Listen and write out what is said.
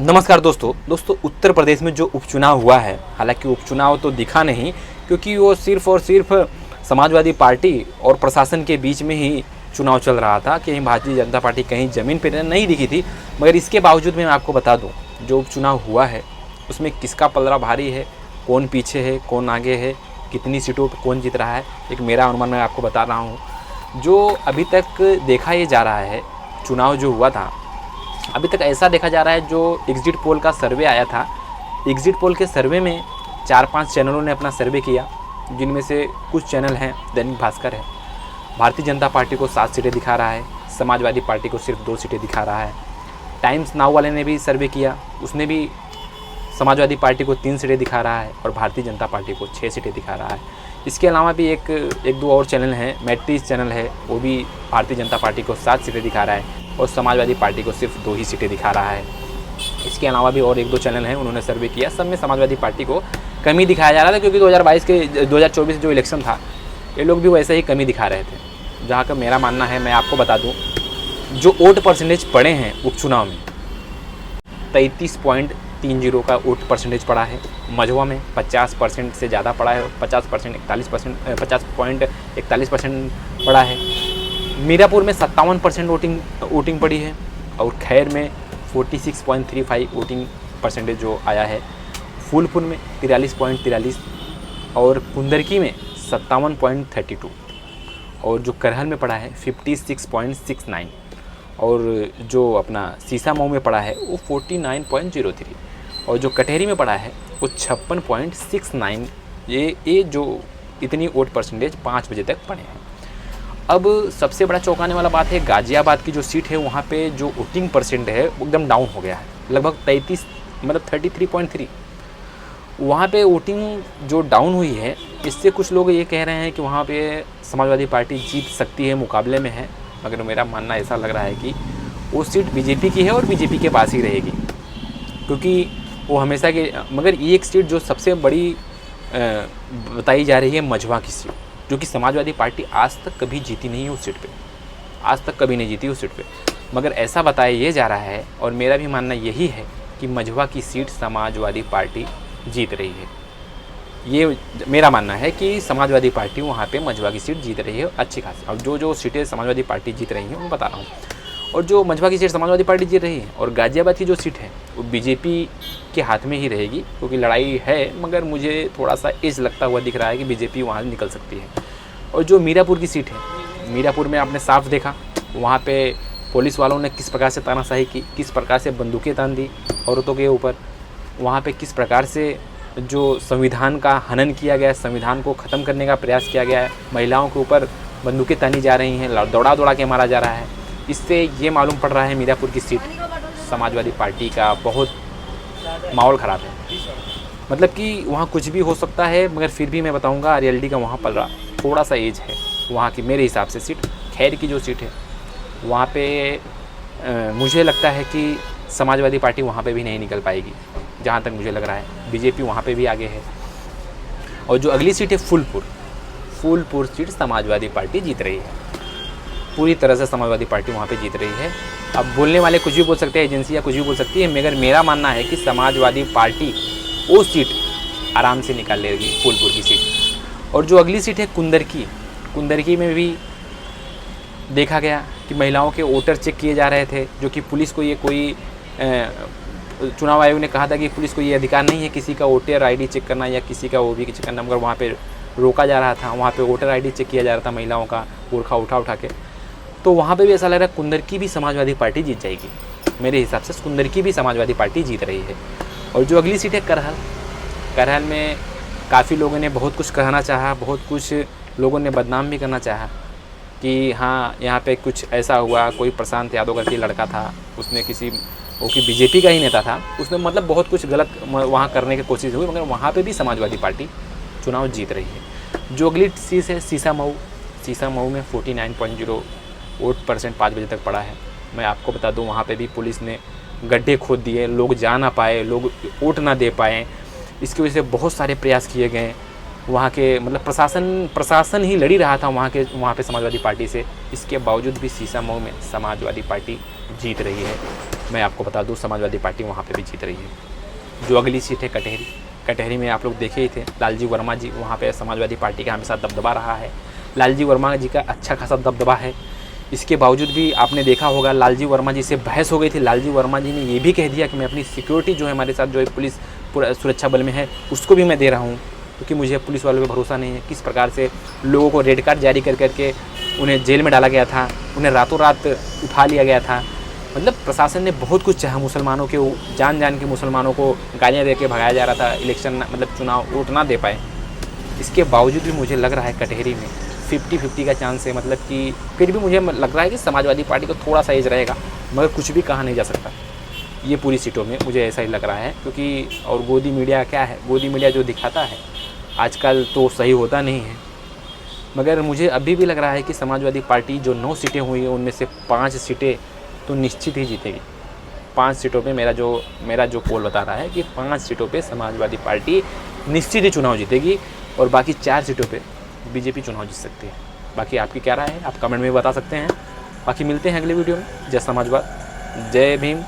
नमस्कार दोस्तों उत्तर प्रदेश में जो उपचुनाव हुआ है, हालांकि उपचुनाव तो दिखा नहीं क्योंकि वो सिर्फ और सिर्फ समाजवादी पार्टी और प्रशासन के बीच में ही चुनाव चल रहा था। कहीं भारतीय जनता पार्टी कहीं ज़मीन पर नहीं दिखी थी। मगर इसके बावजूद मैं आपको बता दूं, जो उपचुनाव हुआ है उसमें किसका पलड़ा भारी है, कौन पीछे है, कौन आगे है, कितनी सीटों पर कौन जीत रहा है, एक मेरा अनुमान मैं आपको बता रहा हूँ। जो अभी तक देखा ये जा रहा है, चुनाव जो हुआ था अभी तक ऐसा देखा जा रहा है, जो एग्जिट पोल का सर्वे आया था, एग्जिट पोल के सर्वे में 4-5 चैनलों ने अपना सर्वे किया, जिनमें से कुछ चैनल हैं, दैनिक भास्कर है, भारतीय जनता पार्टी को 7 सीटें दिखा रहा है, समाजवादी पार्टी को सिर्फ 2 सीटें दिखा रहा है। टाइम्स नाउ वाले ने भी सर्वे किया, उसने भी समाजवादी पार्टी को 3 सीटें दिखा रहा है और भारतीय जनता पार्टी को 6 सीटें दिखा रहा है। इसके अलावा भी एक दो और चैनल हैं, मैट्रिक्स चैनल है, वो भी भारतीय जनता पार्टी को 7 सीटें दिखा रहा है और समाजवादी पार्टी को सिर्फ 2 ही सीटें दिखा रहा है। इसके अलावा भी और 1-2 चैनल हैं, उन्होंने सर्वे किया, सब में समाजवादी पार्टी को कमी दिखाया जा रहा था, क्योंकि 2024 जो इलेक्शन था, ये लोग भी वैसे ही कमी दिखा रहे थे। जहाँ का मेरा मानना है, मैं आपको बता दूँ, जो वोट परसेंटेज पड़े हैं उपचुनाव में 33.30 का वोट परसेंटेज पड़ा है। मझवा में 50% से ज़्यादा पड़ा है, 50% 50.41% पड़ा है। मीरापुर में 57% वोटिंग पड़ी है और खैर में 46.35 वोटिंग परसेंटेज जो आया है। फूलपुर में 43.43 और कुंदरकी में 57.32 और जो करहल में पड़ा है 56.69 और जो अपना सीसा मऊ में पड़ा है वो 49.03 और जो कटहरी में पड़ा है वो 56.69। ये जो इतनी वोट परसेंटेज 5 बजे तक पड़े हैं। अब सबसे बड़ा चौंकाने वाला बात है, गाज़ियाबाद की जो सीट है वहाँ पे जो वोटिंग परसेंट है वो एकदम डाउन हो गया है, लगभग 33.3। वहाँ पे वोटिंग जो डाउन हुई है, इससे कुछ लोग ये कह रहे हैं कि वहाँ पे समाजवादी पार्टी जीत सकती है, मुकाबले में है। मगर मेरा मानना ऐसा लग रहा है कि वो सीट बीजेपी की है और बीजेपी के पास ही रहेगी, क्योंकि वो हमेशा के। मगर ये एक सीट जो सबसे बड़ी बताई जा रही है, मझवा की सीट, जो कि समाजवादी पार्टी आज तक कभी जीती नहीं है उस सीट पे, आज तक कभी नहीं जीती उस सीट पे। मगर ऐसा बताया ये जा रहा है और मेरा भी मानना यही है कि मझवा की सीट समाजवादी पार्टी जीत रही है। ये मेरा मानना है कि समाजवादी पार्टी वहाँ पे मझवा की सीट जीत रही है अच्छी खासी। अब जो सीटें समाजवादी पार्टी जीत रही है मैं बता रहा हूँ, और जो मझवा की सीट समाजवादी पार्टी जीत रही है और गाज़ियाबाद की जो सीट है वो बीजेपी के हाथ में ही रहेगी, क्योंकि लड़ाई है। मगर मुझे थोड़ा सा एज लगता हुआ दिख रहा है कि बीजेपी वहाँ निकल सकती है। और जो मीरापुर की सीट है, मीरापुर में आपने साफ देखा वहाँ पे पुलिस वालों ने किस प्रकार से तानाशाही की, किस प्रकार से बंदूकें तान दी औरतों के ऊपर, वहाँ पे किस प्रकार से जो संविधान का हनन किया गया है, संविधान को ख़त्म करने का प्रयास किया गया है, महिलाओं के ऊपर बंदूकें तानी जा रही हैं, दौड़ा के मारा जा रहा है। इससे ये मालूम पड़ रहा है मीरापुर की सीट समाजवादी पार्टी का बहुत माहौल ख़राब है। मतलब कि वहाँ कुछ भी हो सकता है, मगर फिर भी मैं बताऊँगा रियलिटी का वहाँ पलड़ा थोड़ा सा एज है वहाँ की। मेरे हिसाब से सीट खैर की जो सीट है वहाँ पे मुझे लगता है कि समाजवादी पार्टी वहाँ पे भी नहीं निकल पाएगी, जहाँ तक मुझे लग रहा है। बीजेपी वहाँ पे भी आगे है। और जो अगली सीट है फूलपुर सीट समाजवादी पार्टी जीत रही है, पूरी तरह से समाजवादी पार्टी वहाँ पे जीत रही है। अब बोलने वाले कुछ भी बोल सकते हैं, एजेंसियाँ कुछ भी बोल सकती है, मगर मेरा मानना है कि समाजवादी पार्टी वो सीट आराम से निकाल लेगी, फूलपुर की सीट। और जो अगली सीट है कुंदरकी में भी देखा गया कि महिलाओं के वोटर चेक किए जा रहे थे, जो कि पुलिस को ये कोई चुनाव आयोग ने कहा था कि पुलिस को ये अधिकार नहीं है किसी का वोटर आईडी चेक करना या किसी का वो भी चेक करना, मगर वहाँ पे रोका जा रहा था। वहाँ पे वोटर आईडी चेक किया जा रहा था महिलाओं का, गोरखा उठा के। तो वहाँ पे भी ऐसा लग रहा है कुंदरकी भी समाजवादी पार्टी जीत जाएगी। मेरे हिसाब से कुंदरकी भी समाजवादी पार्टी जीत रही है। और जो अगली सीट है करहल में काफ़ी लोगों ने बहुत कुछ कहना चाहा, बहुत कुछ लोगों ने बदनाम भी करना चाहा कि हाँ यहाँ पे कुछ ऐसा हुआ, कोई प्रशांत यादव करके लड़का था, उसने वो कि बीजेपी का ही नेता था, उसने मतलब बहुत कुछ गलत वहाँ करने की कोशिश हुई, मगर वहाँ पे भी समाजवादी पार्टी चुनाव जीत रही है। जो अगली सीट है सीसा मऊ में 49.0 वोट परसेंट 5 बजे तक पड़ा है। मैं आपको बता दूं वहाँ पे भी पुलिस ने गड्ढे खोद दिए, लोग जा ना पाए, लोग वोट ना दे पाए। इसकी वजह से बहुत सारे प्रयास किए गए। वहाँ के मतलब प्रशासन ही लड़ी रहा था वहाँ पे समाजवादी पार्टी से। इसके बावजूद भी सीसा मऊ में समाजवादी पार्टी जीत रही है। मैं आपको बता दूं समाजवादी पार्टी वहाँ पे भी जीत रही है। जो अगली सीट है कटहरी, कटहरी में आप लोग देखे ही थे, लालजी वर्मा जी, वहाँ पे समाजवादी पार्टी का हमेशा दबदबा रहा है। लालजी वर्मा जी का अच्छा खासा दबदबा है। इसके बावजूद भी आपने देखा होगा लालजी वर्मा जी से बहस हो गई थी। लालजी वर्मा जी ने ये भी कह दिया कि मैं अपनी सिक्योरिटी जो है हमारे साथ जो एक पुलिस सुरक्षा बल में है उसको भी मैं दे रहा हूँ, क्योंकि मुझे पुलिस वालों पे भरोसा नहीं है। किस प्रकार से लोगों को रेड कार्ड जारी कर करके उन्हें जेल में डाला गया था, उन्हें रातों रात उठा लिया गया था। मतलब प्रशासन ने बहुत कुछ चाहा, मुसलमानों के जान जान के मुसलमानों को गालियाँ दे के भगाया जा रहा था, इलेक्शन मतलब चुनाव वोट ना दे पाए। इसके बावजूद भी मुझे लग रहा है कटहरी में 50-50 का चांस है। मतलब कि फिर भी मुझे लग रहा है कि समाजवादी पार्टी को थोड़ा सा एज रहेगा, मगर कुछ भी कहा नहीं जा सकता ये पूरी सीटों में, मुझे ऐसा ही लग रहा है। क्योंकि और गोदी मीडिया क्या है, गोदी मीडिया जो दिखाता है आजकल तो सही होता नहीं है। मगर मुझे अभी भी लग रहा है कि समाजवादी पार्टी जो 9 सीटें हुई हैं उनमें से 5 सीटें तो निश्चित ही जीतेगी। 5 सीटों पे मेरा जो पोल बता रहा है कि 5 सीटों पे समाजवादी पार्टी निश्चित ही चुनाव जीतेगी और बाकी 4 सीटों पे बीजेपी चुनाव जीत सकती है। बाकी आपकी क्या राय है आप कमेंट में बता सकते हैं। बाकी मिलते हैं अगले वीडियो में। जय समाजवाद, जय भीम।